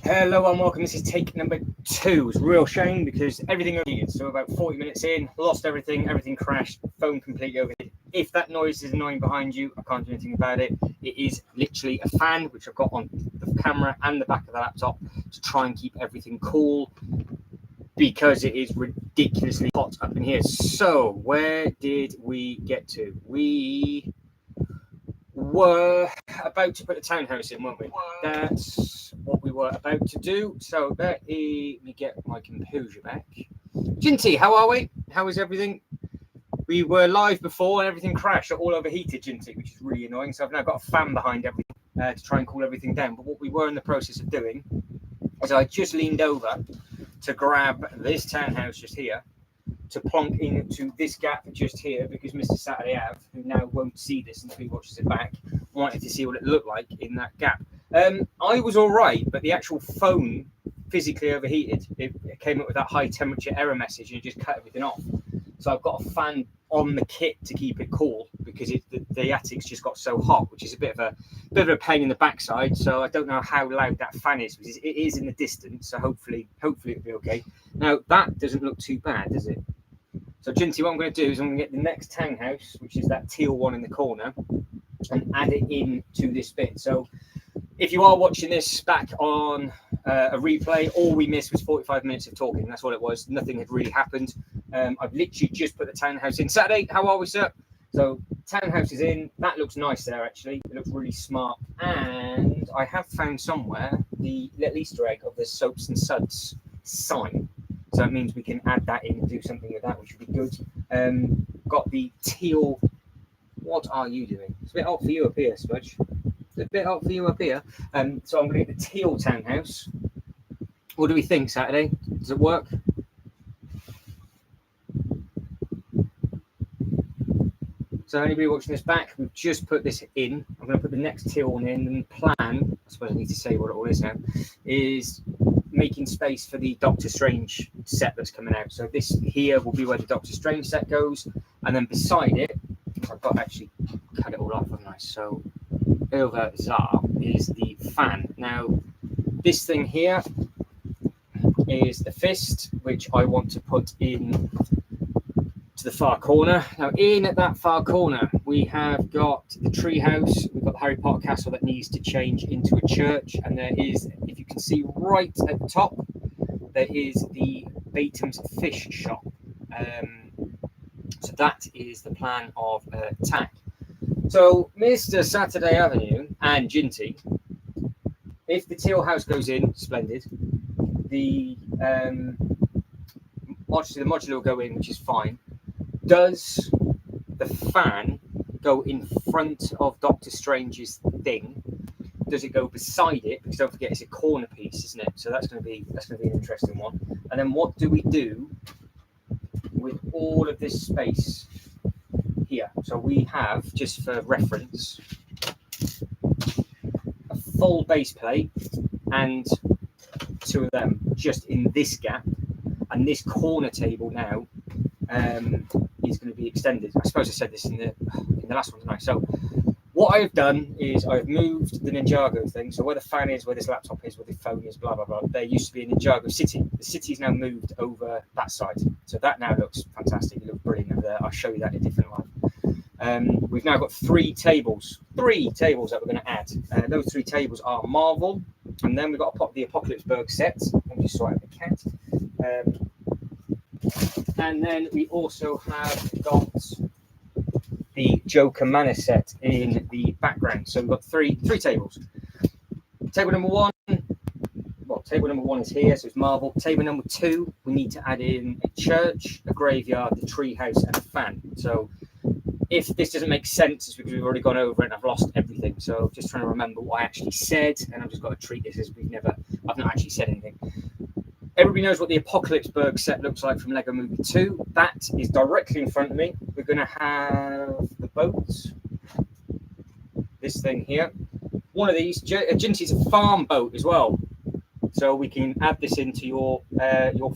Hello and welcome. This is take number 2. It's a real shame because everything overheated. So about 40 minutes in, lost everything crashed, phone completely overheated. If that noise is annoying behind you, I can't do anything about it. It is literally a fan, which I've got on the camera and the back of the laptop to try and keep everything cool because it is ridiculously hot up in here. So where did we get to? We were about to put the townhouse in, weren't we? That's what we were about to do. So let me get my composure back. Ginty, how are we? How is everything? We were live before and everything crashed, all overheated, Ginty, which is really annoying. So I've now got a fan behind everything to try and cool everything down. But what we were in the process of doing is I just leaned over to grab this townhouse just here to plonk into this gap just here because Mr. Saturday Ave, who now won't see this until he watches it back, wanted to see what it looked like in that gap. I was all right, but the actual phone physically overheated. It came up with that high temperature error message and it just cut everything off. So I've got a fan on the kit to keep it cool because the attic's just got so hot, which is a bit of a pain in the backside. So I don't know how loud that fan is because it is in the distance. So hopefully it'll be okay. Now that doesn't look too bad, does it? So Ginty, what I'm going to do is I'm going to get the next townhouse, which is that teal one in the corner, and add it in to this bit. So if you are watching this back on a replay, all we missed was 45 minutes of talking. That's all it was. Nothing had really happened. I've literally just put the townhouse in. Saturday, how are we, sir? So townhouse is in. That looks nice there, actually. It looks really smart. And I have found somewhere the little Easter egg of the Soaps and Suds sign. So that means we can add that in and do something with that, which would be good. Got the teal. What are you doing? It's a bit hot for you up here, Smudge. It's a bit hot for you up here. So I'm going to get the teal townhouse. What do we think, Saturday? Does it work? So anybody watching this back, we've just put this in. I'm going to put the next teal one in, and the plan, I suppose I need to say what it all is now, is making space for the Doctor Strange set that's coming out. So this here will be where the Doctor Strange set goes, and then beside it, I've got to actually cut it all off, haven't I? So over there is the fan. Now this thing here is the fist, which I want to put in to the far corner. Now in at that far corner we have got the treehouse, we've got the Harry Potter castle that needs to change into a church, and there is, if you can see right at the top, there is the Batem's fish shop. So that is the plan of attack. So Mr. Saturday Avenue and Ginty, if the teal house goes in, splendid. The modular will go in, which is fine. Does the fan go in front of Doctor Strange's thing? Does it go beside it? Because don't forget, it's a corner piece, isn't it? So that's going to be an interesting one. And then what do we do with all of this space here? So we have, just for reference, a full base plate and 2 of them just in this gap, and this corner table now is going to be extended. I suppose I said this in the last one tonight. So what I've done is I've moved the Ninjago thing. So where the fan is, where this laptop is, where the phone is, blah, blah, blah. There used to be a Ninjago city. The city's now moved over that side. So that now looks fantastic. It looks brilliant over there. I'll show you that in a different light. We've now got 3 tables. 3 tables that we're going to add. Those 3 tables are Marvel. And then we've got the Apocalypseburg set. Let me just sort out the cat. And then we also have got the Joker Manor set in the background. So we've got three tables. Table number 1, table number 1 is here, so it's Marvel. Table number 2, we need to add in a church, a graveyard, the treehouse, and a fan. So if this doesn't make sense, it's because we've already gone over it and I've lost everything. So just trying to remember what I actually said, and I've just got to treat this as I've not actually said anything. Everybody knows what the Apocalypseburg set looks like from Lego Movie 2. That is directly in front of me. We're going to have the boats. This thing here. One of these, Ginty's a farm boat as well. So we can add this into your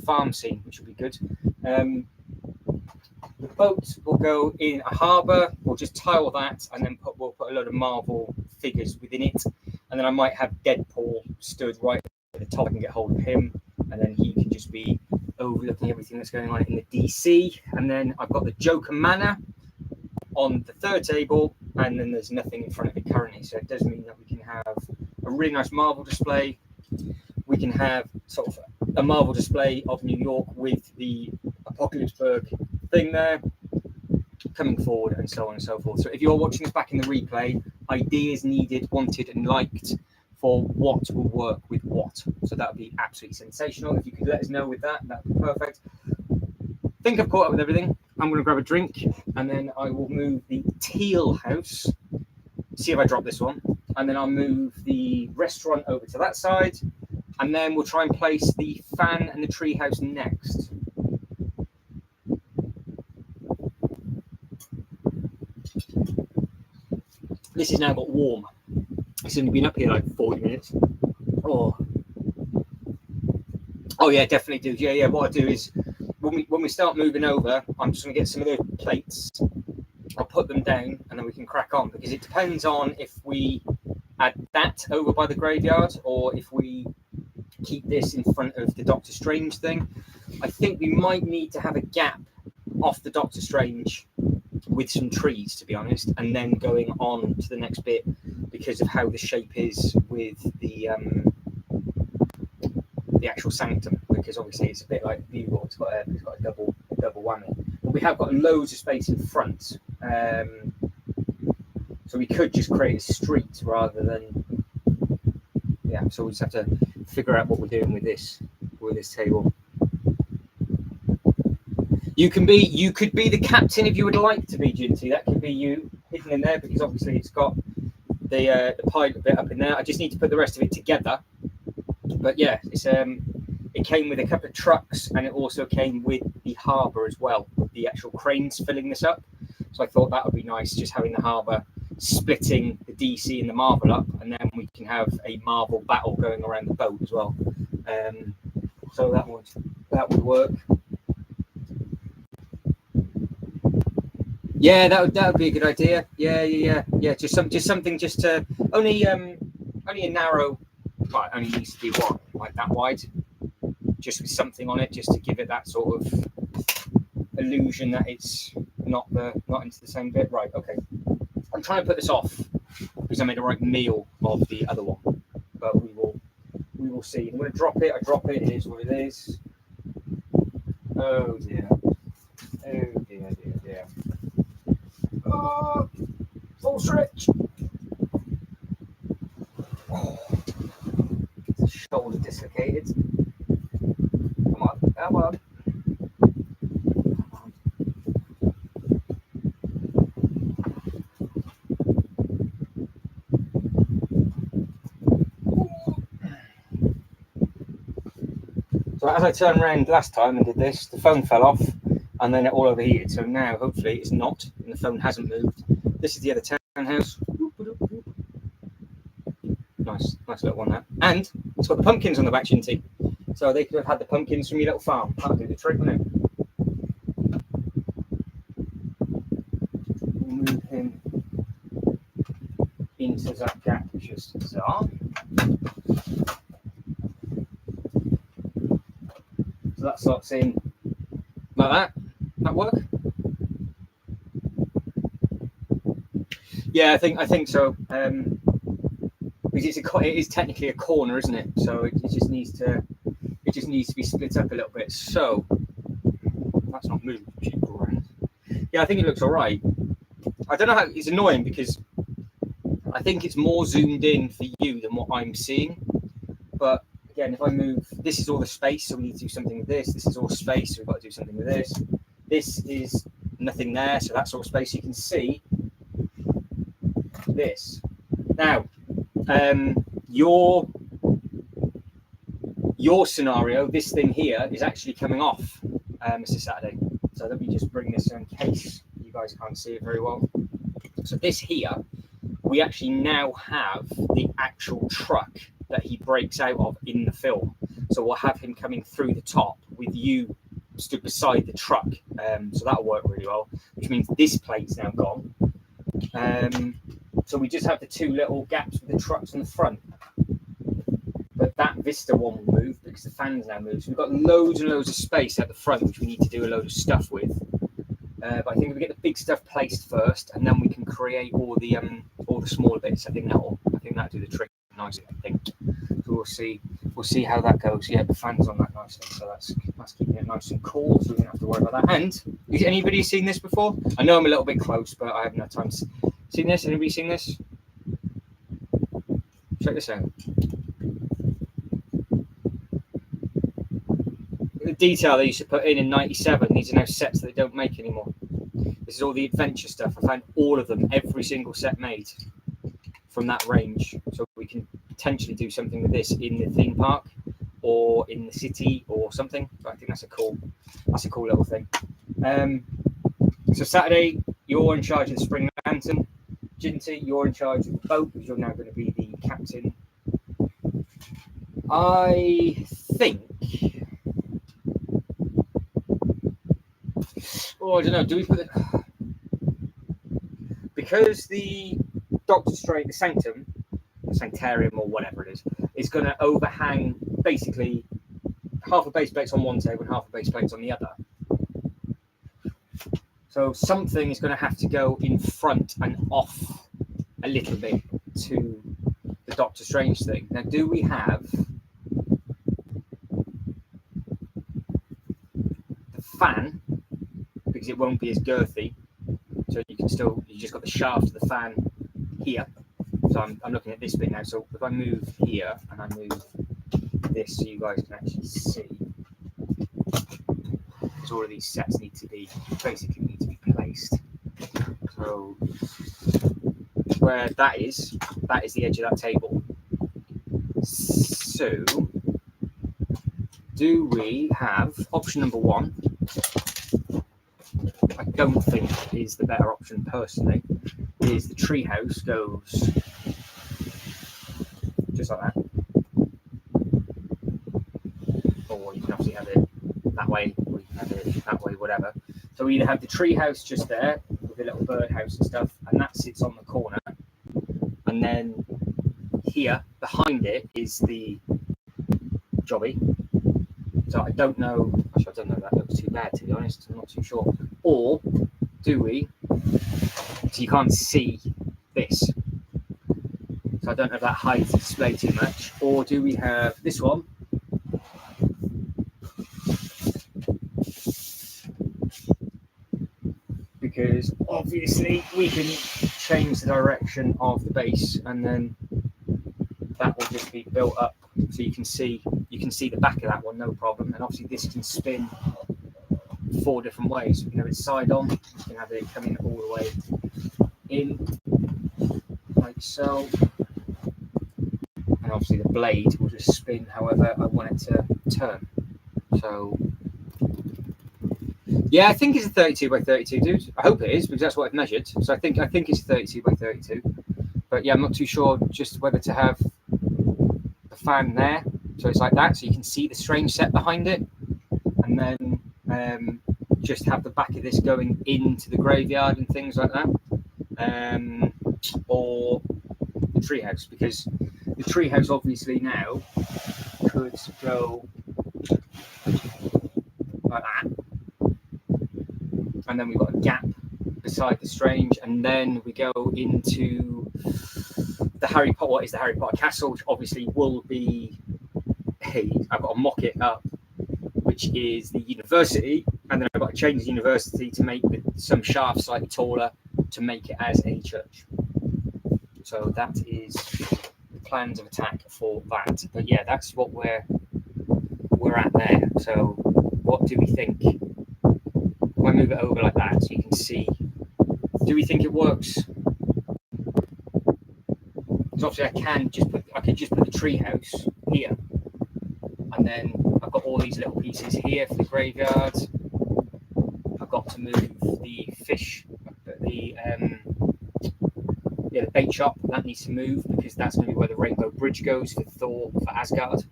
farm scene, which will be good. The boat will go in a harbour. We'll just tile that, and then we'll put a load of Marvel figures within it. And then I might have Deadpool stood right at the top, I can get hold of him, and then he can just be overlooking everything that's going on in the DC. And then I've got the Joker Manor on the third table, and then there's nothing in front of it currently. So it does mean that we can have a really nice marble display. We can have sort of a marble display of New York with the Apocalypseburg thing there coming forward, and so on and so forth. So if you're watching this back in the replay, ideas needed, wanted, and liked for what will work with what. So that would be absolutely sensational. If you could let us know with that, that would be perfect. I think I've caught up with everything. I'm going to grab a drink, and then I will move the Teal House. See if I drop this one. And then I'll move the restaurant over to that side. And then we'll try and place the fan and the treehouse next. This has now got warm. It's only been up here like 40 minutes. Oh yeah, definitely do. Yeah. What I do is when we start moving over, I'm just going to get some of the plates. I'll put them down, and then we can crack on, because it depends on if we add that over by the graveyard or if we keep this in front of the Doctor Strange thing. I think we might need to have a gap off the Doctor Strange with some trees, to be honest, and then going on to the next bit because of how the shape is with the actual sanctum, because obviously it's a bit like the Bugle. It's got a double whammy, but we have got loads of space in front, so we could just create a street rather than so we just have to figure out what we're doing with this table. You could be the captain if you would like to be, Ginty. That could be you hidden in there, because obviously it's got the pipe bit up in there. I just need to put the rest of it together. But yeah, it's it came with a couple of trucks, and it also came with the harbour as well, with the actual cranes filling this up. So I thought that would be nice, just having the harbour splitting the DC and the marble up, and then we can have a marble battle going around the boat as well. So that would work. Yeah, that would be a good idea. Yeah. Just something to only a narrow. Right, only needs to be like that wide, just with something on it, just to give it that sort of illusion that it's not into the same bit. Right, okay. I'm trying to put this off because I made a right meal of the other one, but we will see. I'm going to drop it. I drop it. It is what it is. Oh dear. Oh, full stretch. Oh, shoulder dislocated. Come on. So as I turned around last time and did this, the phone fell off, and then it all overheated. So now, hopefully, it's not, and the phone hasn't moved. This is the other townhouse. Nice little one, that. And it's got the pumpkins on the back, Shinty. So they could have had the pumpkins from your little farm. That'll do the trick, wouldn't it? We'll move him into that gap just so. So that slots in like that. That work? Yeah, I think so. Because it is technically a corner, isn't it? So it just needs to be split up a little bit. So that's not moved. Yeah, I think it looks all right. I don't know how it's annoying, because I think it's more zoomed in for you than what I'm seeing. But again, if I move, this is all the space, so we need to do something with this. This is all space, so we've got to do something with this. This is nothing there, so that's all space. You can see this. Now, your scenario, this thing here, is actually coming off, Mr. Saturday. So let me just bring this in case you guys can't see it very well. So this here, we actually now have the actual truck that he breaks out of in the film. So we'll have him coming through the top with you stood beside the truck. So that'll work really well, which means this plate's now gone. So we just have the two little gaps with the trucks in the front. but that Vista one will move because the fans now move. So we've got loads and loads of space at the front, which we need to do a load of stuff with. But I think if we get the big stuff placed first, and then we can create all the smaller bits. I think that'll do the trick nicely. I think. So we'll see how that goes. Yeah, the fans on that nicely, so that's keeping it nice and cool. So we don't have to worry about that. And has anybody seen this before? I know I'm a little bit close, but I haven't had time to see this. Anybody seen this? Check this out. The detail they used to put in '97. These are now sets that they don't make anymore. This is all the adventure stuff. I found all of them, every single set made from that range. So we can potentially do something with this in the theme park or in the city or something. But I think that's a cool little thing. So Saturday, you're in charge of the spring lantern. Ginty, you're in charge of the boat because you're now going to be the captain. I think. Oh, I don't know. Do we put it? Because the Doctor Strange, the Sanctum, the Sanctarium, or whatever it is going to overhang basically half a base plate's on one table and half a base plate's on the other. So something is going to have to go in front and off a little bit to the Doctor Strange thing. Now, do we have the fan? Because it won't be as girthy, so you just got the shaft of the fan here. So I'm looking at this bit now. So if I move here and I move this, so you guys can actually see, because all of these sets need to be placed. So where that is the edge of that table. So do we have option number one? I don't think is the better option personally, is the treehouse goes just like that. Or you can obviously have it that way, or you can have it that way, whatever. So we either have the treehouse just there with a little birdhouse and stuff, and that sits on the corner. And then here, behind it, is the jobby. So I don't know, actually I don't know if that looks too bad, to be honest, I'm not too sure. Or do we, so you can't see this, so I don't know if that hides the display too much, or do we have this one, because obviously we can change the direction of the base, and then that will just be built up, so you can see the back of that one, no problem. And obviously this can spin 4 different ways. You can have it side on, you can have it coming all the way in, like so. And obviously the blade will just spin however I want it to turn. So yeah, I think it's a 32 by 32, dude. I hope it is, because that's what I've measured. So I think it's 32 by 32. But yeah, I'm not too sure just whether to have the fan there, so it's like that, so you can see the Strange set behind it, and then just have the back of this going into the graveyard and things like that, or the treehouse, because the treehouse obviously now could go like that, and then we've got a gap beside the Strange, and then we go into the Harry Potter. What is the Harry Potter castle, which obviously will be I've got to mock it up, which is the university, and then I've got to change the university to make some shaft slightly taller to make it as a church. So that is the plans of attack for that. But yeah, that's what we're at there. So what do we think? If I move it over like that, so you can see, do we think it works? So obviously I could just put the treehouse here, and then I've got all these little pieces here for the graveyard. I've got to move the fish, the bait shop, that needs to move, because that's going to be where the Rainbow Bridge goes for Thor, for Asgard.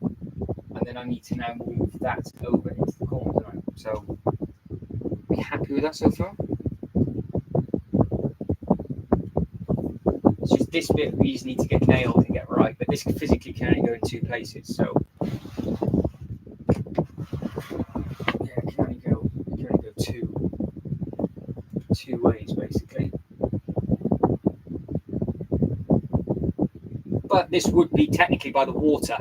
And then I need to now move that over into the corner tonight. So, are we happy with that so far? It's just this bit we just need to get nailed and get right, but this physically can only go in 2 places. So yeah, it can only go two ways basically. But this would be technically by the water,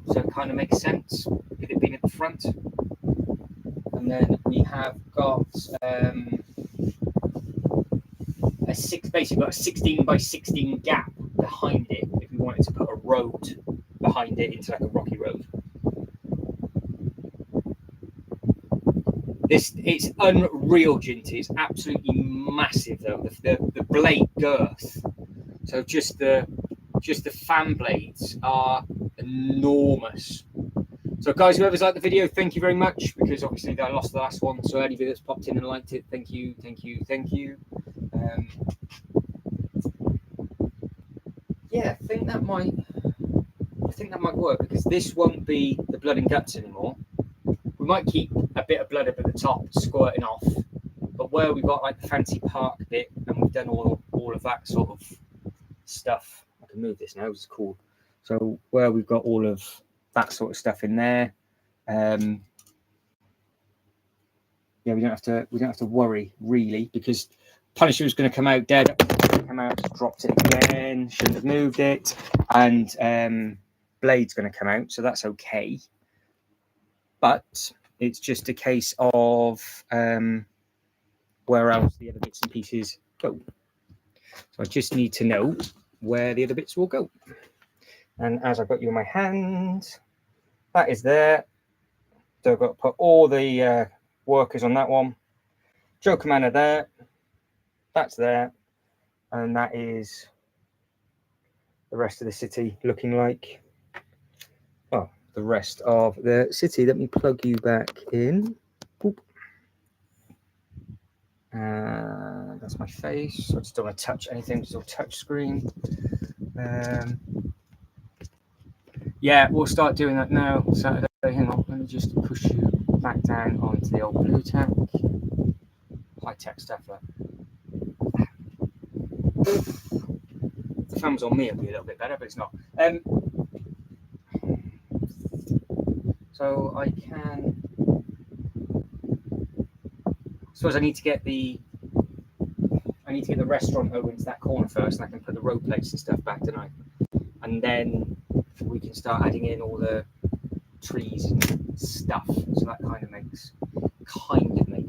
so it kind of makes sense with it being at the front. And then we have got basically got a 16 by 16 gap behind it if we wanted to put a road behind it into like a rocky road. It's unreal, Ginty. It's absolutely massive though. The blade girth. So just the fan blades are enormous. So guys, whoever's liked the video, thank you very much, because obviously I lost the last one. So anybody that's popped in and liked it, thank you. Yeah, I think that might work, because this won't be the blood and guts anymore. We might keep a bit of blood up at the top squirting off, but where we've got like the fancy park bit and we've done all of that sort of stuff, I can move this now, it's cool. So where we've got all of that sort of stuff in there, yeah, we don't have to worry really, because Punisher is going to come out dead. Just dropped it again, shouldn't have moved it, and Blade's going to come out, so that's okay. But it's just a case of where else the other bits and pieces go. So I just need to know where the other bits will go. And as I've got you in my hand, that is there. So I've got to put all the workers on that one. Joker Manor there. That's there. And that is the rest of the city looking like, well, the rest of the city. Let me plug you back in. Boop. That's my face. I just don't want to touch anything. It's all touch screen. Yeah, we'll start doing that now. Saturday. Hang on. Let me just push you back down onto the old blue tack. High tech stuff. If the fan was on me, it'd be a little bit better, but it's not. So I suppose I need to get the restaurant over into that corner first, and I can put the road plates and stuff back tonight, and then we can start adding in all the trees and stuff. So that kind of makes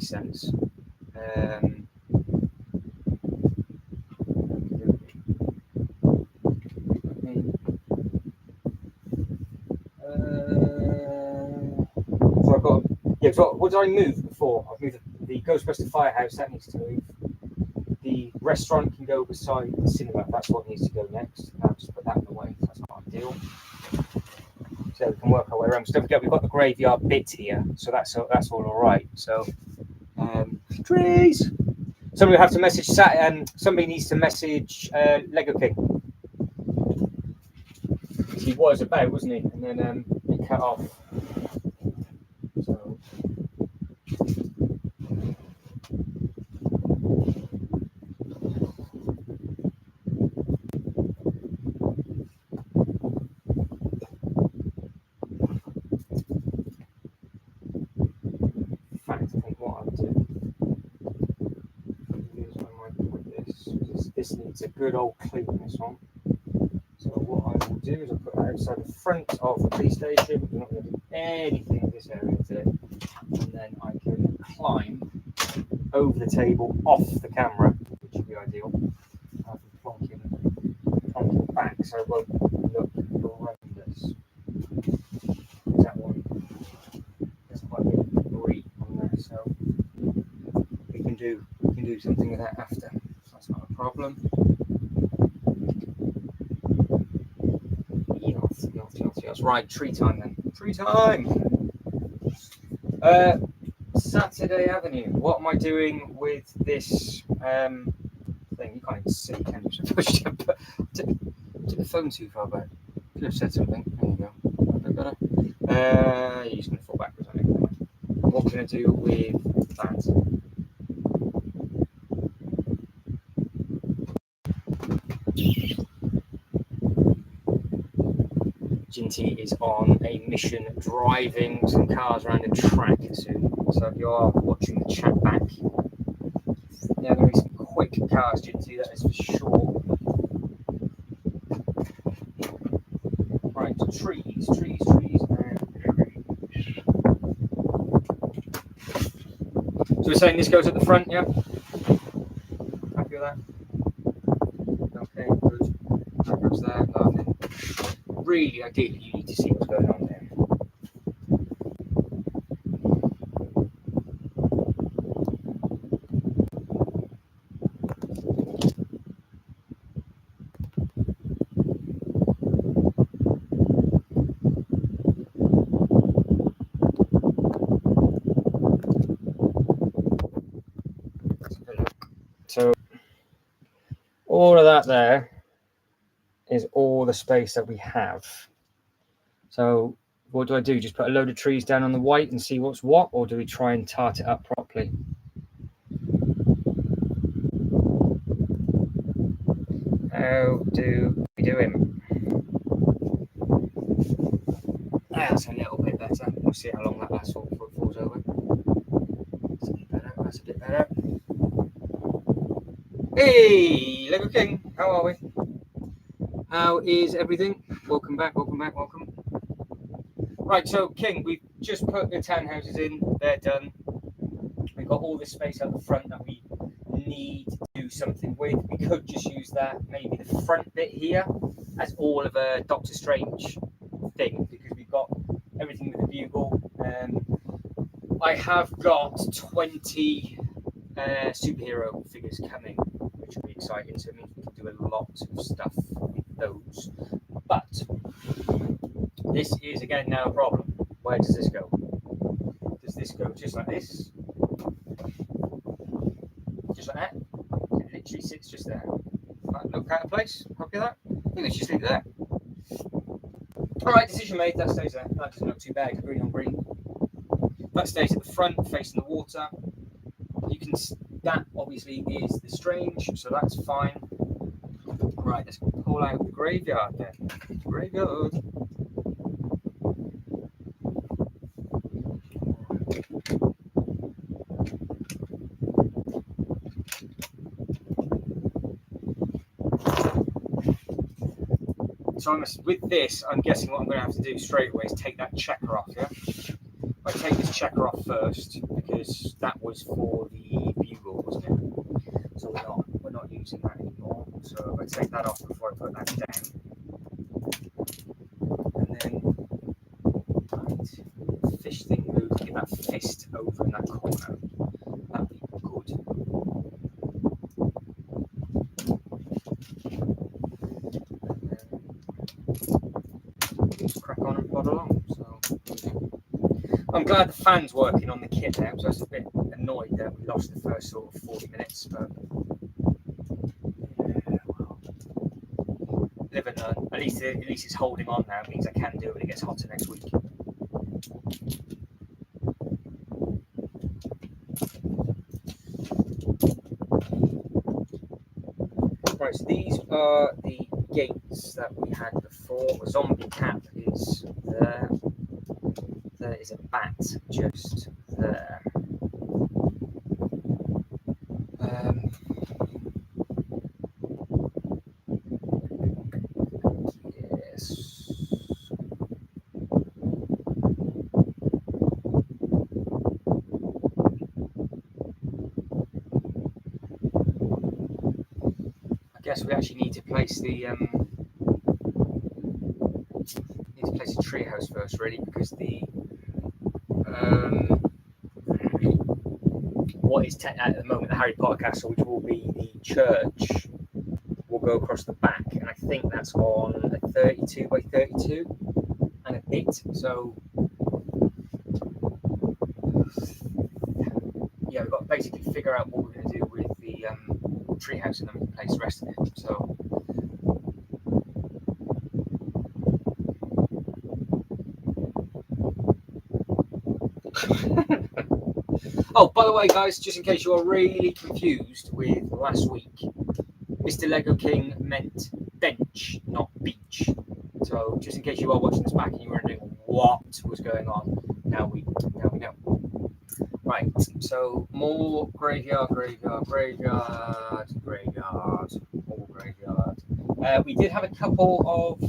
sense. So I've got, yeah, so what did I move before? I've moved the Ghostbuster Firehouse, that needs to move. The restaurant can go beside the cinema, that's what needs to go next. I'll just put that in the way, that's not ideal. So we can work our way around. So don't forget, we've got the graveyard bit here, so that's all right. So, trees. Somebody will have to message somebody needs to message Lego King. He was about, wasn't he? And then he cut off. So. In fact, I think what I'll do is I might put this needs a good old clean, this one. So what I will do is I'll put that outside the front of the police station. We're not going to do anything in this area today. And then I can climb over the table off the camera, which would be ideal. I'll be plonking back so it won't look horrendous. That one, there's quite a bit of debris on there, so we can do something with that after. So that's not a problem. Yes. Right, tree time then. Tree time! Saturday Avenue. What am I doing with this thing? You can't even see, can you? Took the phone too far back. Could have said something. There you go. A bit better. You're just going to fall backwards on it. What can I do with that? Katie is on a mission driving some cars around a track soon. So if you are watching the chat back, yeah, there is some quick cars, Ginty, that is for sure. Right, trees, and trees. So we're saying this goes at the front, yeah? Happy with that? Okay, good. That goes there, lovely. Really, ideally, you need to see what's going on there. So all of that there is all the space that we have. So what do I do? Just put a load of trees down on the white and see what's what, or do we try and tart it up properly? How do we do him? That's a little bit better. We'll see how long that lasts before it falls over. That's a bit better. That's a bit better. Hey, Lego King, how are we? How is everything? Welcome back, welcome. Right, so King, we've just put the townhouses in. They're done. We've got all this space at the front that we need to do something with. We could just use that, maybe the front bit here, as all of a Doctor Strange thing, because we've got everything with the bugle. I have got 20 superhero figures coming, which will be exciting. So it means we can do a lot of stuff with those. But this is again now a problem. Where does this go? Does this go just like this? Just like that? It literally sits just there. That look out of place. Copy that. I think let's just leave it there. Alright, decision made. That stays there. That doesn't look too bad. Green on green. That stays at the front, facing the water. You can. That obviously is the Strange, so that's fine. Right, let's pull out the graveyard then. Graveyard. So with this, I'm guessing what I'm going to have to do straight away is take that checker off, yeah? I take this checker off first because that was for the bugle, wasn't it? So we're not using that anymore. So I take that off before I put that down. And then fish thing moved, get that fist over in that corner. That'd be good. Just crack on and plod along. So I'm glad the fan's working on the kit now, so I was a bit annoyed that we lost the first sort of 40 minutes, but yeah, well, live and learn. At least it's holding on now. It means I can do it when it gets hotter next week. Right, so these are the gates that we had before. The zombie cap is there. There is a bat just there. Yes. I guess we actually need to place the treehouse first, really, because the what is at the moment the Harry Potter castle, which will be the church, will go across the back, and I think that's on a 32 by 32 and a bit. So yeah, we've got to basically figure out what we're going to do with the treehouse, and then we can place the rest of it. So oh, by the way, guys, just in case you are really confused with last week, Mr. Lego King meant bench, not beach. So just in case you are watching this back and you're wondering what was going on, now we know. Right, so more graveyard, more graveyard. We did have a couple of...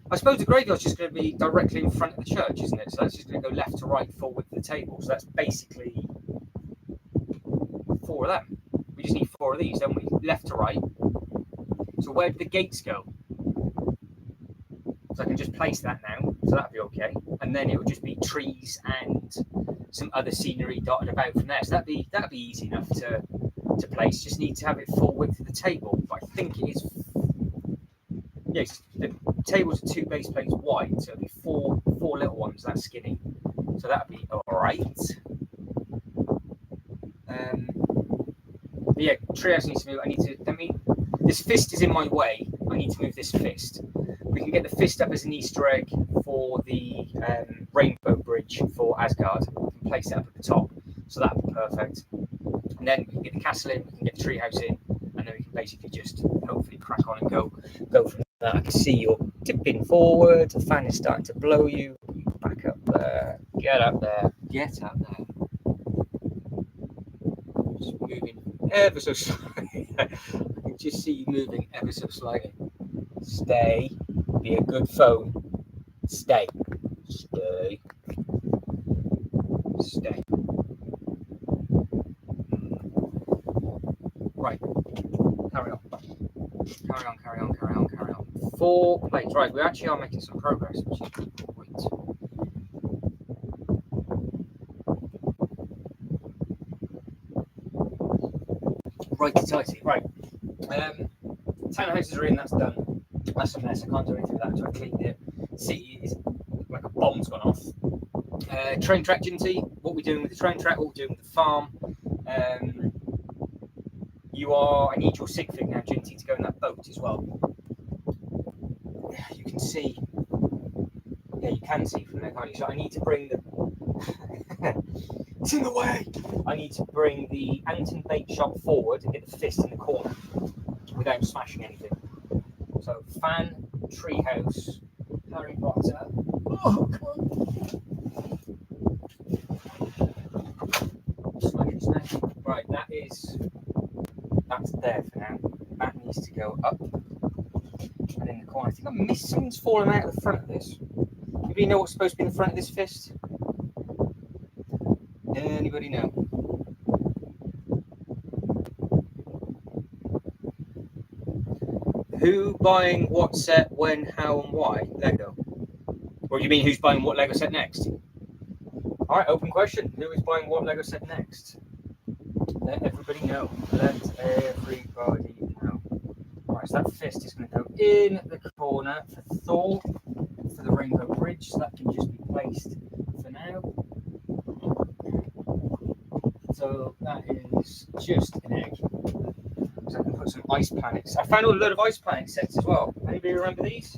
I suppose the graveyard's just going to be directly in front of the church, isn't it? So that's just going to go left to right, full width of the table. So that's basically 4 of them. We just need 4 of these, don't we? Left to right. So where do the gates go? So I can just place that now, so that'll be okay. And then it will just be trees and some other scenery dotted about from there. So that'd be easy enough to place. Just need to have it full width of the table. But I think it is. Yes, the tables are 2 base plates wide, so it'll be four little ones that skinny. So that'd be all right. But yeah, treehouse needs to move. This fist is in my way. I need to move this fist. We can get the fist up as an Easter egg for the rainbow bridge for Asgard. We can place it up at the top, so that'd be perfect. And then we can get the castle in, we can get the treehouse in, and then we can basically just hopefully crack on and go from there. I can see you're tipping forward. The fan is starting to blow you. Back up there. Get up there. Get up there. Just moving ever so slightly. I can just see you moving ever so slightly. Stay. Be a good phone. Stay. Stay. Stay. Right. Carry on. Carry on. 4 plates. Right, we actually are making some progress, which is great. Righty-tighty. Right. Townhouses are in, that's done. That's a mess. I can't do anything with that until I cleaned it. City is like a bomb's gone off. Train track, Ginty. What we're doing with the train track, what we're doing with the farm. I need your sig fig now, Ginty, to go in that boat as well. You can see. Yeah, you can see from there, can't you? So I need to bring the... It's in the way! I need to bring the Anton bait shop forward and get the fist in the corner without smashing anything. So, fan, treehouse, Harry Potter. Oh, come on! Smash. Right, that's there for now. That needs to go up and in the corner. I think I missed something's fallen out of the front of this. Anybody know what's supposed to be in the front of this fist? Anybody know? Who buying what set, when, how, and why? Lego. Or do you mean who's buying what Lego set next? All right, open question. Who is buying what Lego set next? Let everybody know. Let everybody know. All right, so that fist is going to go in the corner for Thor, for the Rainbow Bridge. So that can just be placed for now. So that is just an egg. So I can put some ice planets. I found a load of ice planet sets as well. Anybody remember these?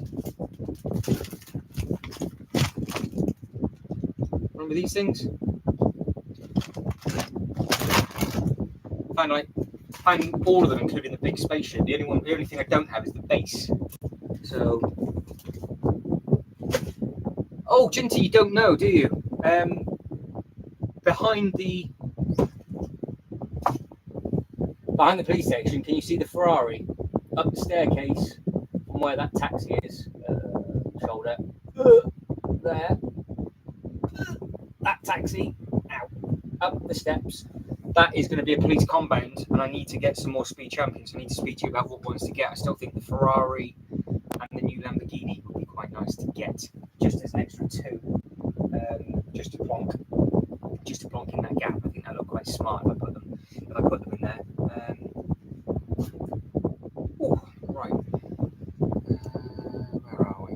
Remember these things? I found all of them, including the big spaceship. The only thing I don't have is the base. So, oh, Ginty, you don't know, do you? Behind the police station, can you see the Ferrari up the staircase from where that taxi is? Shoulder there. That taxi out up the steps. That is going to be a police compound, and I need to get some more speed champions. I need to speak to you about what ones to get. I still think the Ferrari and the new Lamborghini would be quite nice to get, just as an extra 2, just to plonk in that gap. I think that look quite smart if I put them in there. Right. Where are we?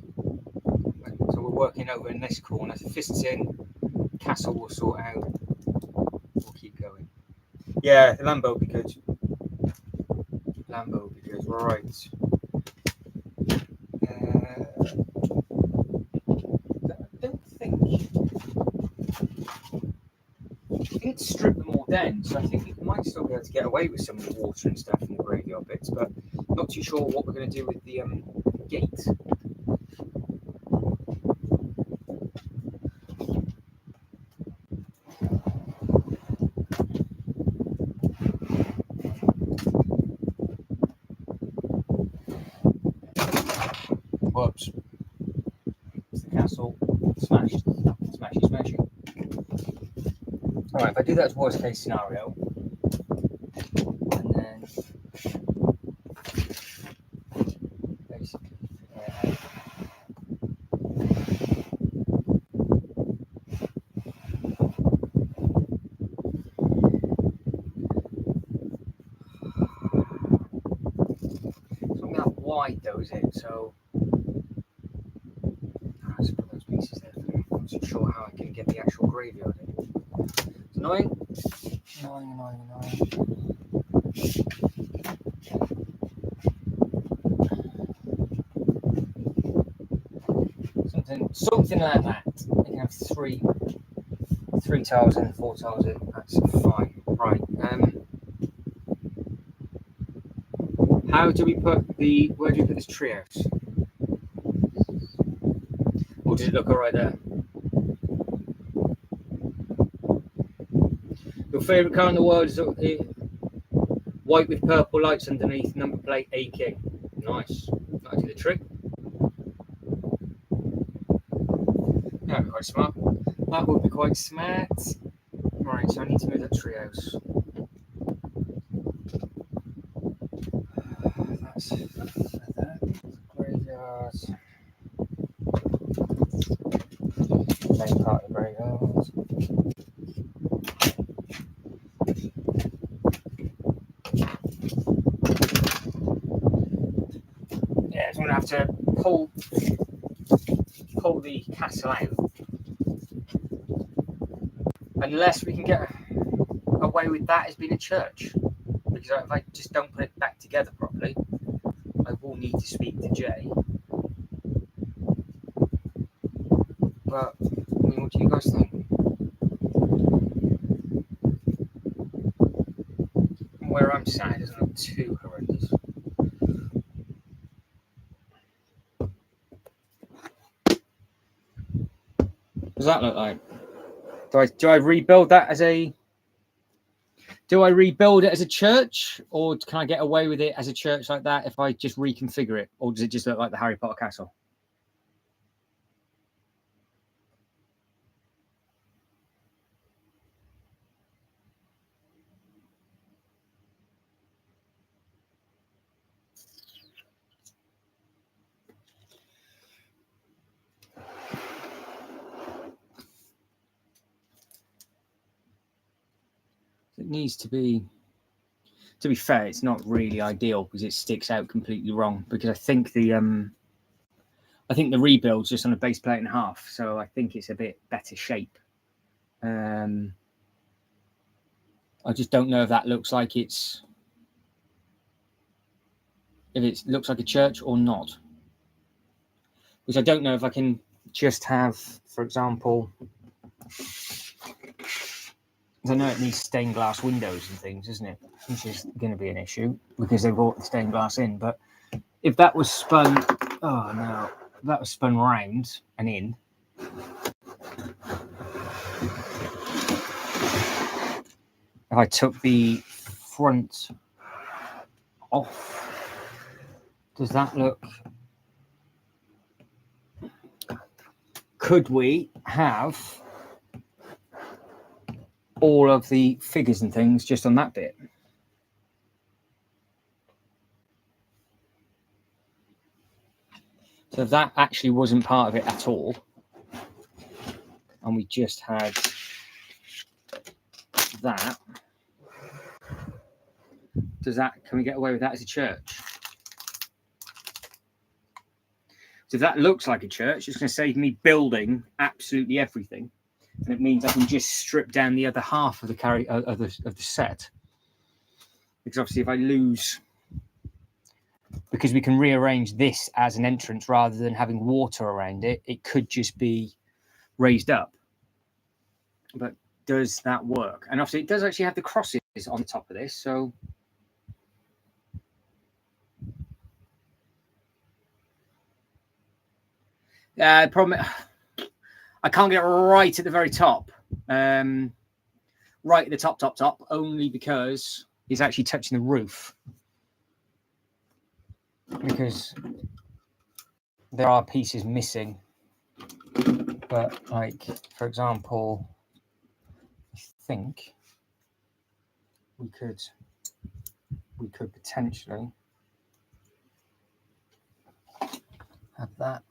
So we're working over in this corner. So fists in. Castle will sort out. We'll keep going. Yeah, the Lambo will be good. Right. I don't think didn't strip them all down, so I think we might still be able to get away with some of the water and stuff in the graveyard bits, but not too sure what we're going to do with the gate. Whoops. It's the castle. Smashed. Smashy, smashy. Alright, if I do that as worst case scenario, and then basically it's not that wide though, is it? So let's put those pieces there. I'm not too sure how I can get the actual graveyard in. It's annoying. Something like that. You can have three tiles in, 4 tiles in. That's fine. Right. How do we put the? Where do we put this treehouse? Or does it look all right there? Your favourite car in the world is white with purple lights underneath, number plate A King. Nice. That'll do the trick. That'd be quite smart. That would be quite smart. Right, so I need to move that treehouse. That's that. Graveyard. Main part of the graveyard. Yeah, so I'm gonna have to pull the castle out, unless we can get away with that as being a church. Because if I just don't put it back together properly, I will need to speak to Jay. But I mean, what do you guys think? Where I'm sat doesn't look too horrendous. What does that look like? Do I rebuild that as a? Do I rebuild it as a church, or can I get away with it as a church like that if I just reconfigure it, or does it just look like the Harry Potter castle? It needs to be. To be fair, it's not really ideal because it sticks out completely wrong. Because I think the rebuild's just on a base plate and a half, so I think it's a bit better shape. I just don't know if that looks like if it looks like a church or not. Because I don't know if I can just have, for example, I know it needs stained glass windows and things, isn't it? Which is going to be an issue because they brought the stained glass in. But if that was spun, if that was spun round and in, if I took the front off, does that look? Could we have all of the figures and things just on that bit? So if that actually wasn't part of it at all, and we just had that, can we get away with that as a church? So if that looks like a church, it's going to save me building absolutely everything. And it means I can just strip down the other half of the set. Because obviously if I lose, because we can rearrange this as an entrance rather than having water around it, it could just be raised up. But does that work? And obviously it does actually have the crosses on the top of this, so problem, I can't get it right at the very top, right at the top, only because it's actually touching the roof, because there are pieces missing. But like, for example, I think we could potentially have that.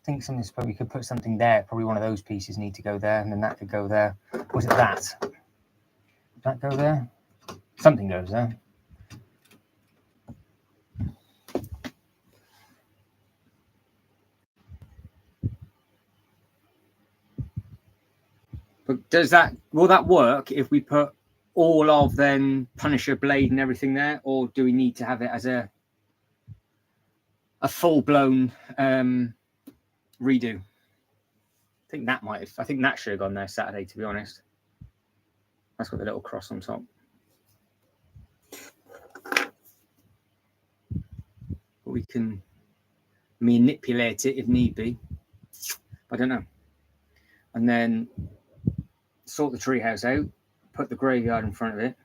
I think we could put something there. Probably one of those pieces need to go there, and then that could go there. Was it that? Did that go there? Something goes there. But will that work if we put all of then Punisher blade and everything there, or do we need to have it as a full-blown redo? I think that should have gone there Saturday, to be honest. That's got the little cross on top. But we can manipulate it if need be. I don't know. And then sort the treehouse out, put the graveyard in front of it.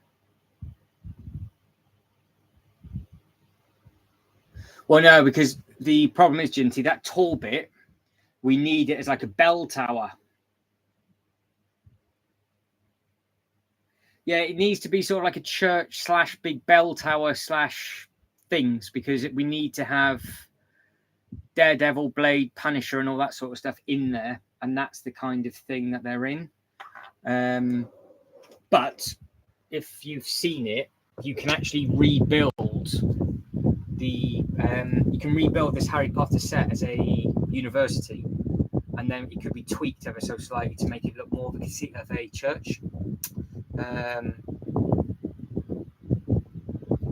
Well, no, because the problem is, Ginty, that tall bit, we need it as like a bell tower. Yeah, it needs to be sort of like a church / big bell tower / things, because we need to have Daredevil, Blade, Punisher, and all that sort of stuff in there, and that's the kind of thing that they're in. But if you've seen it, you can actually rebuild you can rebuild this Harry Potter set as a university, and then it could be tweaked ever so slightly to make it look more of a church.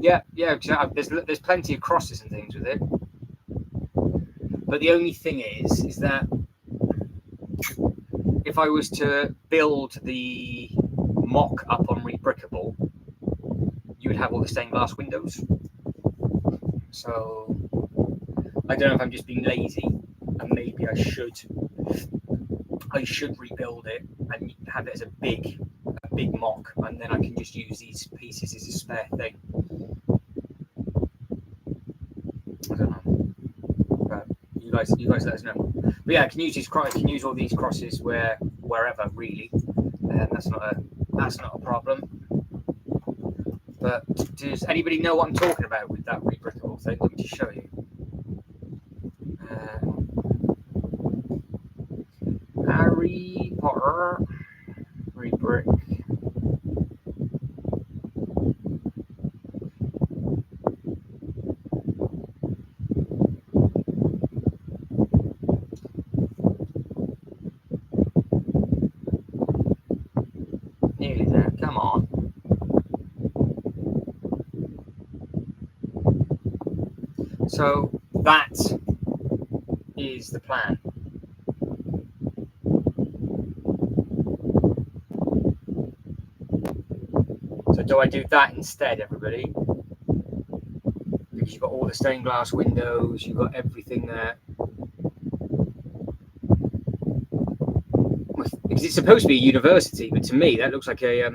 Yeah, there's plenty of crosses and things with it. But the only thing is that if I was to build the mock up on Rebrickable, you would have all the stained glass windows. So I don't know if I'm just being lazy, and maybe I should rebuild it and have it as a big mock, and then I can just use these pieces as a spare thing. I don't know, but you guys let us know. But yeah, I can use all these crosses wherever really, and that's not a problem. But does anybody know what I'm talking about with that rebrickable thing? Let me just show you. Harry Potter rebrick. Nearly there. Come on. So that is the plan. So do I do that instead, everybody? Because you've got all the stained glass windows, you've got everything there. Because it's supposed to be a university, but to me that looks like a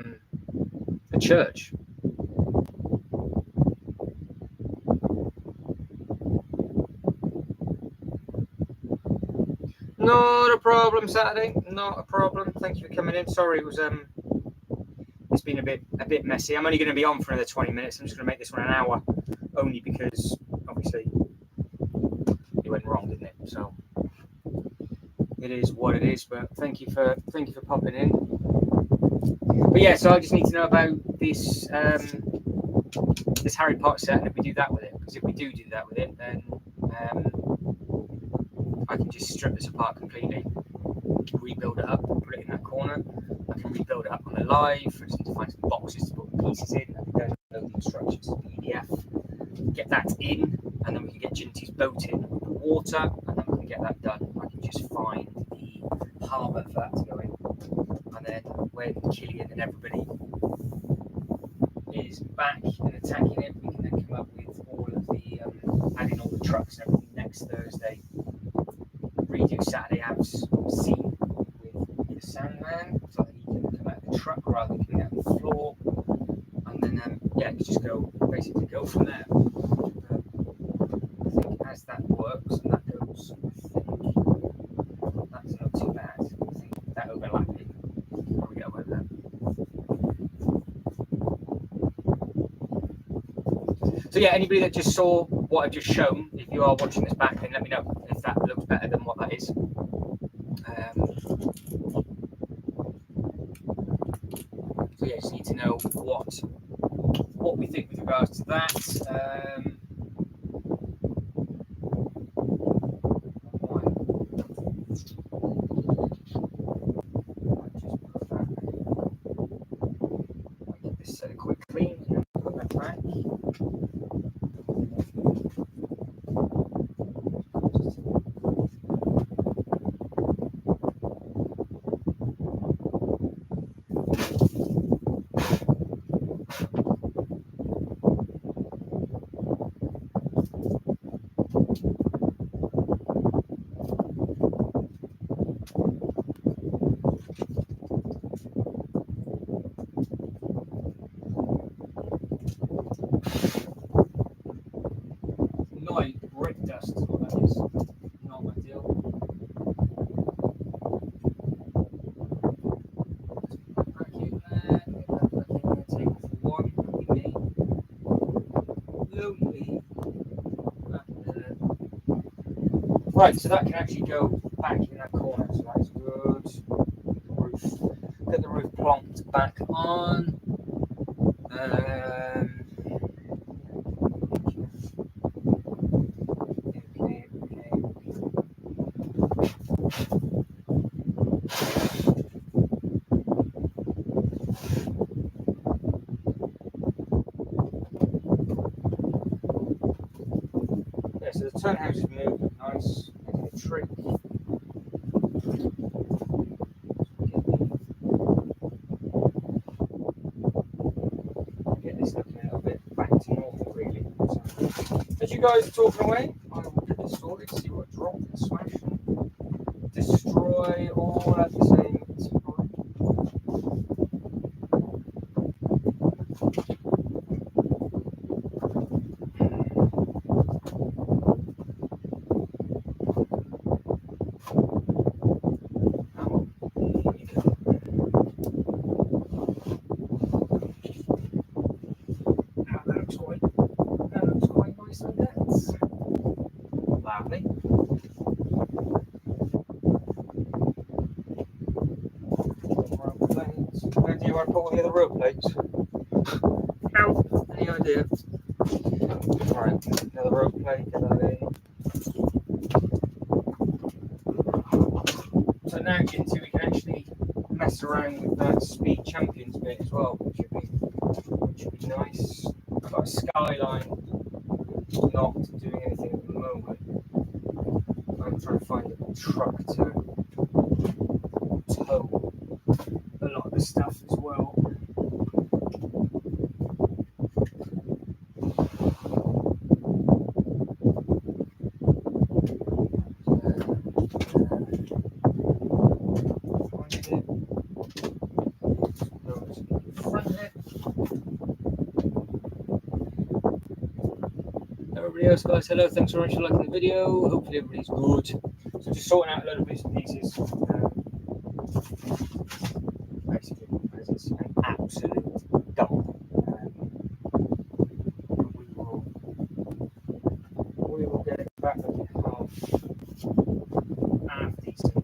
church. Not a problem, Saturday. Not a problem. Thank you for coming in. Sorry, it was it's been a bit messy. I'm only going to be on for another 20 minutes. I'm just going to make this one an hour, only because obviously it went wrong, didn't it? So it is what it is. But thank you for popping in. But yeah, so I just need to know about this this Harry Potter set, and if we do that with it. Because if we do that with it, then I can just strip this apart completely, rebuild it up, put it in that corner. I can rebuild it up on the live. I just need to find some boxes to put the pieces in. I can download the instructions to PDF, get that in, and then we can get Ginty's boat in with the water, and then we can get that done. I can just find the harbour for that to go in. And then when Killian and everybody is back and attacking it, we can then come up with all of the adding all the trucks and everything next Thursday. Redo Saturday Ab's scene with the Sandman, so that he can come out of the truck rather than coming out of the floor. And then just basically go from there. I think as that works and that goes, I think that's not too bad. I think that overlapping, probably get away with that. So yeah, anybody that just saw what I've just shown, if you are watching this back, then let me know if that looks better than what that is. So yeah, just need to know what we think with regards to that. Set a quick clean and then put that back. Brick dust is what that is. Not ideal. Back in there. Get that back in there. Table for one. Happy me. Lonely. Right, so that can actually go back in that corner. So that's good. Roof. Get the roof plonked back on. So the townhouse is moved, nice, making a trick. Get this looking a little bit back to normal, really. So, as you guys are talking away, I will get this sorted, see what drop and smash and destroy all at the same time. Lovely. Where do you want to put all the other rope plates? No. Any idea? Right, another rope plate, get that in. So now into we can actually mess around with that Speed Champions bit as well, which should be nice. I've got a skyline not doing anything at the moment. I'm trying to find a truck to tow a lot of the stuff as well. Everybody else, guys, hello, thanks very much for liking the video. Hopefully everybody's good. So just sorting out a load of bits and pieces. Basically, as it's an absolute dump. We will get it back up in half decent.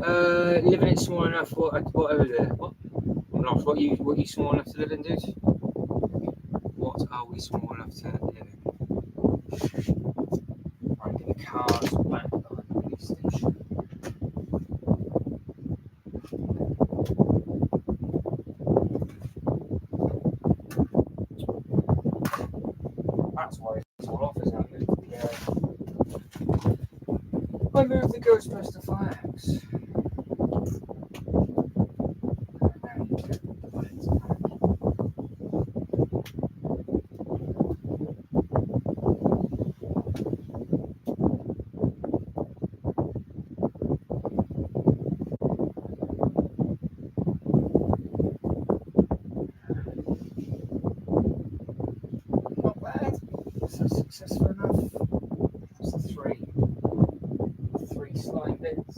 Living it small enough. What over there? What? I'm lost. What you small enough to live in, dude? What are we small enough to live in? Right, get the cars back behind the police station. That's why it's all off, isn't it? I moved the Ghostbuster firehouse. Not bad. So successful enough. That's three slime bits.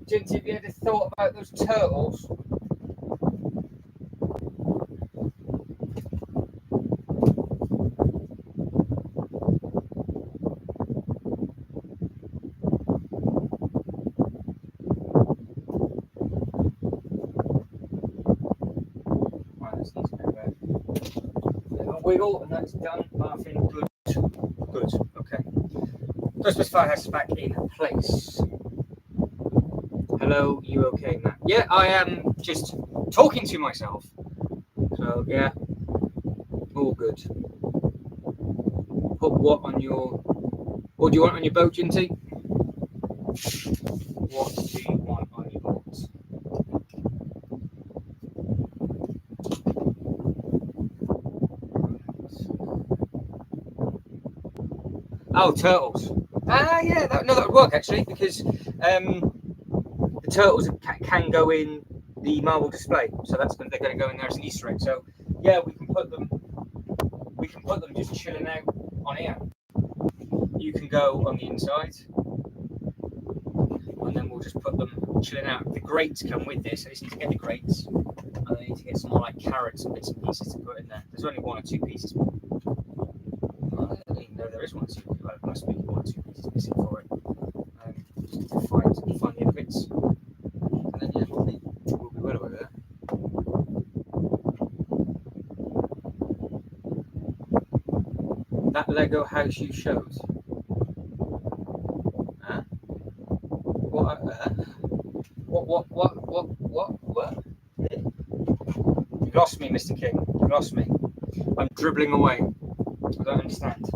Jinty, have you ever thought about those turtles? Wiggle, and that's done. Laughing, good. Good, okay. Ghostbusters Firehouse is back in place. Hello, you okay, Matt? Yeah, I am just talking to myself. So, yeah, all good. Put what on your. What do you want on your boat, Jinty? What do you want on your boat? Oh, turtles. Yeah, that would work actually, because the turtles can go in the marble display, so they're going to go in there as an Easter egg. So yeah, we can put them just chilling out on here. You can go on the inside, and then we'll just put them chilling out. The grates come with this, so I just need to get the grates, and I need to get some more like carrots and bits and pieces to put in there. There's only one or two pieces. I don't even know there is one or two. Well, there must be one or two pieces missing for it. Just need to find the other bits, and then yeah, we'll be well over there. That Lego house you showed. Huh? What? What? You lost me, Mr. King. You lost me. I'm dribbling away. I don't understand.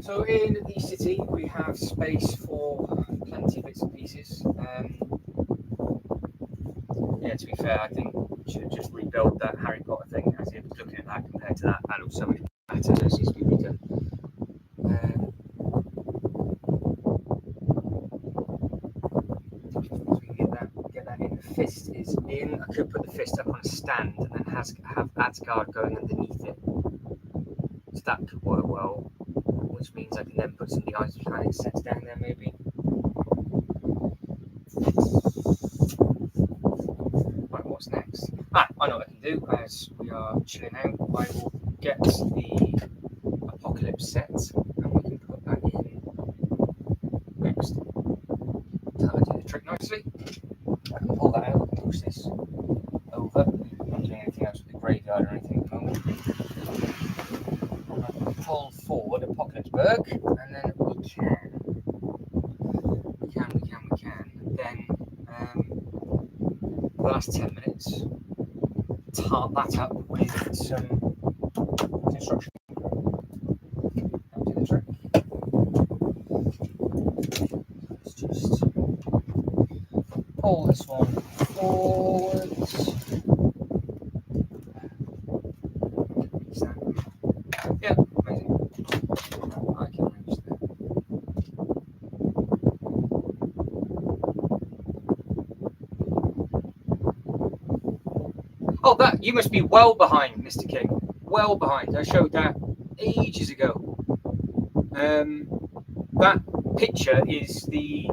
So in the city we have space for plenty of bits and pieces. Yeah, to be fair, I think we should just rebuild that Harry Potter thing. As if looking at that compared to that, that looks so much better. It needs to be redone. We can get that in. The fist is in. I could put the fist up on a stand and then have Asgard going underneath it. So that could work well. Which means I can then put some of the Ice Planet sets down there, maybe. Right, what's next? I know what I can do. As we are chilling out, I will get the Apocalypse set, and we can put that in next. That'll do the trick nicely. I can pull that out and push this over. I'm not doing anything else with the graveyard or anything at the moment. Pull forward Apocalypseburg, and then we can. Then the last 10 minutes, tart that up with some construction. That'll do the trick. Let's just pull this one forwards. Yeah, amazing. I can reach there. Oh, that you must be well behind, Mr. King. Well behind. I showed that ages ago. That picture is the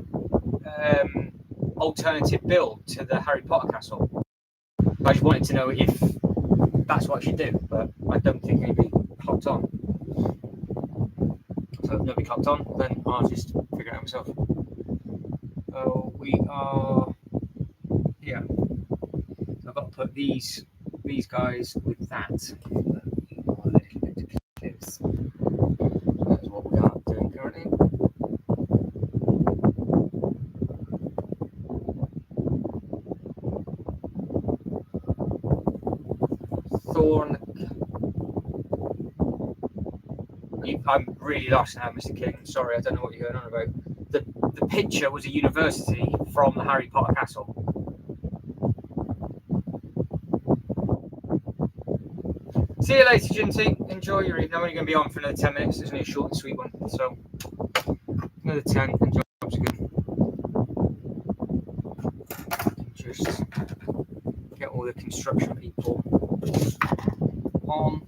alternative build to the Harry Potter castle. I just wanted to know if that's what I should do, but I don't think anybody clocked on. So if nobody clocked on, then I'll just figure it out myself. So we are here. So I've got to put these guys with that. A little bit close. That's what we are doing currently. Thorn. I'm really lost now, Mr. King. Sorry, I don't know what you're going on about. The picture was a university from the Harry Potter castle. See you later, Ginty. Enjoy your evening. I'm only going to be on for another 10 minutes. It's only a short and sweet one. So, another 10. Enjoy. Good. Just get all the construction people on.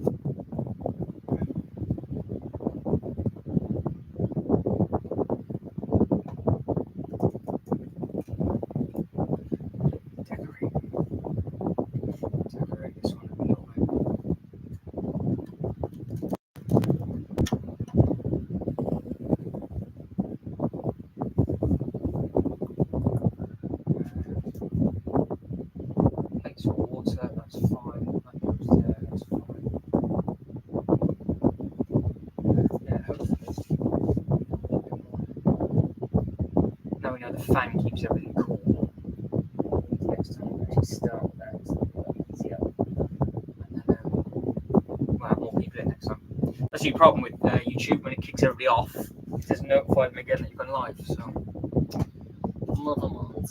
The fan keeps everything cool. Next time we actually start with that, it's a little easier. And then we'll have more people in next time. That's the problem with YouTube. When it kicks everybody off, it doesn't notify them again that you've gone live. So, never mind.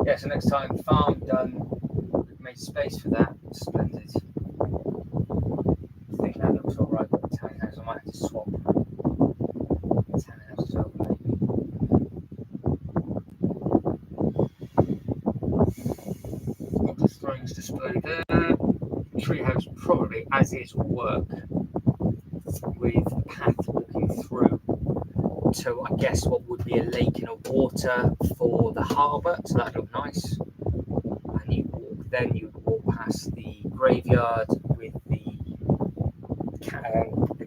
Yeah, so next time, farm done. We've made space for that. Splendid. I think that looks alright with the townhouse. I might have to swap. Display there. Treehouse probably as is will work with a path walking through to I guess what would be a lake and a water for the harbour, so that'd look nice. And you walk past the graveyard with the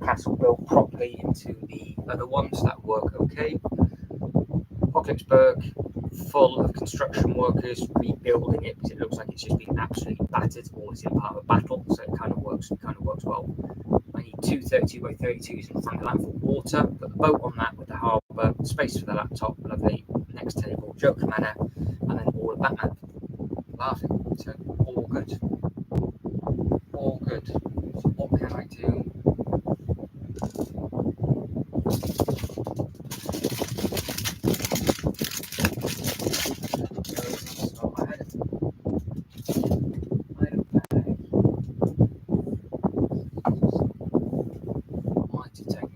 castle built properly into the other ones, that would work okay. Apocalypseburg, full of construction workers rebuilding it because it looks like it's just been absolutely battered or it's in part of a battle, so it kind of works well. I need 2 32 by 32s in front of that for water, put the boat on that with the harbour, space for the laptop, lovely, next table, Joker Manor, and then all of Batman. Laughing, so all good. All good. So what can I do?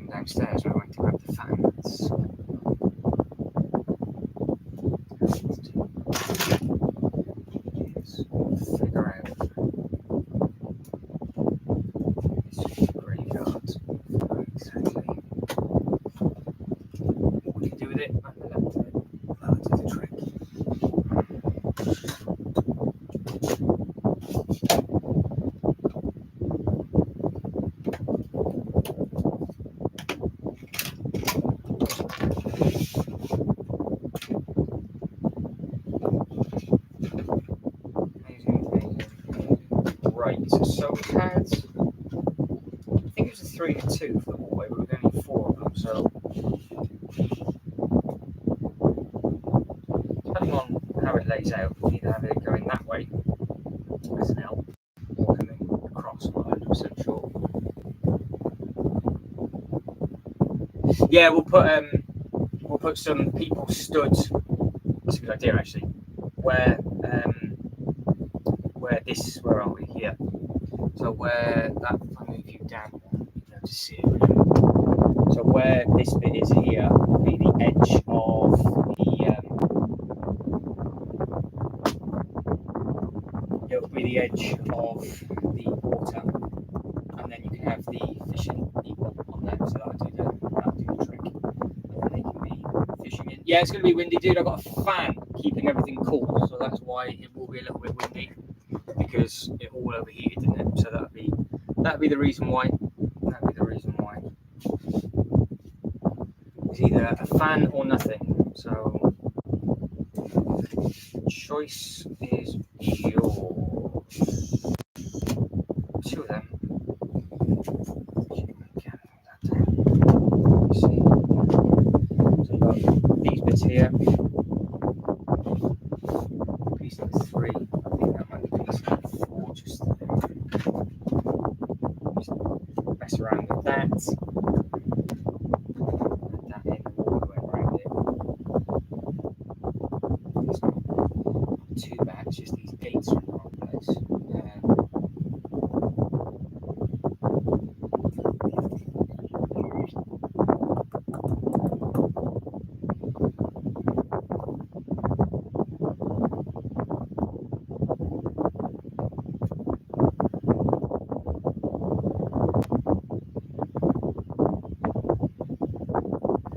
Downstairs, we're going to grab the fans. Figure out this graveyard exactly what we can do with it, and that'll do the trick. So we had, I think it was a 3 and 2 for the hallway, but we've only 4 of them, so depending on how it lays out, we either have it going that way as an L or coming across. I'm not 100% sure. Yeah, we'll put some people stood. That's a good idea actually. Where where are we here? So where that, if I move you down, you'll be able to see it. So where this bit is here will be the edge of the water, and then you can have the fishing people on there. So that'll do the trick. yeah, it's going to be windy, dude. I've got a fan keeping everything cool, so that's why it will be a little bit windy, because it all overheated, didn't it? So that'd be the reason why. That'd be the reason why. It's either a fan or nothing. So choice is yours. Two of them. See. So I've got these bits here. Piece number 3. I think that might be piece number 4. Just mess around with that. Put that in all the way around it. It's not too bad. It's just these gates are in the wrong place.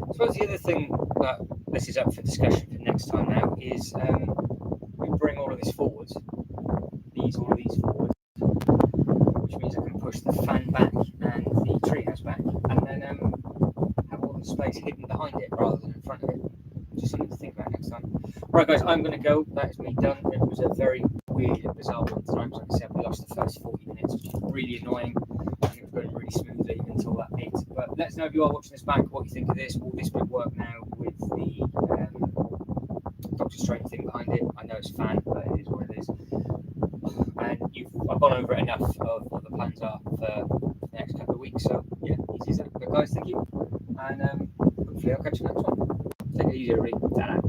I suppose the other thing that this is up for discussion for next time now is we bring all of this forward, all of these forward, which means I can push the fan back and the treehouse back, and then have all the space hidden behind it rather than in front of it. Just something to think about next time. Right, guys, I'm going to go. That is me done. It was a very weird and bizarre one tonight. Like I said, we lost the first 40 minutes, which is really annoying. And it was going really smoothly until that bit. But let us know if you are watching this back what you think of this. Will this bit work now with the Doctor Strange thing behind it? I know it's fan, but it is what it is. And I've gone over it enough of what the plans are for the next couple of weeks. So yeah, easy as that. But guys, thank you. And hopefully I'll catch you next one. Take it easy, everybody. Ta-da.